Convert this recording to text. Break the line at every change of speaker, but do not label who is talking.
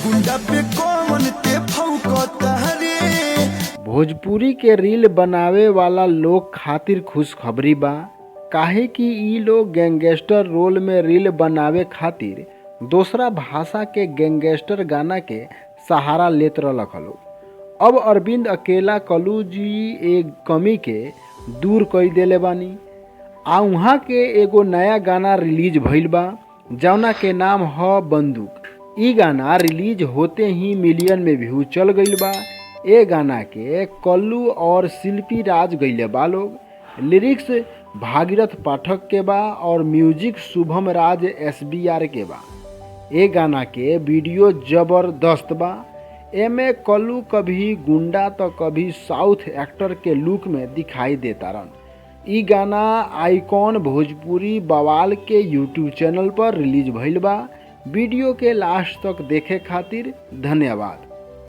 गुंडा पे कौन ते फौकता रे।
भोजपुरी के रील बनावे वाला लोग खातिर खुशखबरी बा, काहे कि इ लोग गैंगस्टर रोल में रील बनावे खातिर दूसरा भाषा के गैंगस्टर गाना के सहारा लेत रहलक लोग। अब अरविंद अकेला कल्लू जी एक कमी के दूर कर देले बानी आ उहाँ के एगो नया गाना रिलीज भइल बा जौना के नाम ह बंदूक। इ गाना रिलीज होते ही मिलियन में व्यू चल गईल बा। ए गाना के कल्लू और शिल्पी राज गईले बा लोग। लिरिक्स भागीरथ पाठक के बा और म्यूजिक शुभम राज SBR के बा। ए गाना के वीडियो जबरदस्त बा। एमे कल्लू कभी गुंडा तो कभी साउथ एक्टर के लुक में दिखाई देता रन। इ गाना आइकॉन भोजपुरी बवाल के यूट्यूब चैनल पर रिलीज भइल बा। वीडियो के लास्ट तक देखे खातिर धन्यवाद।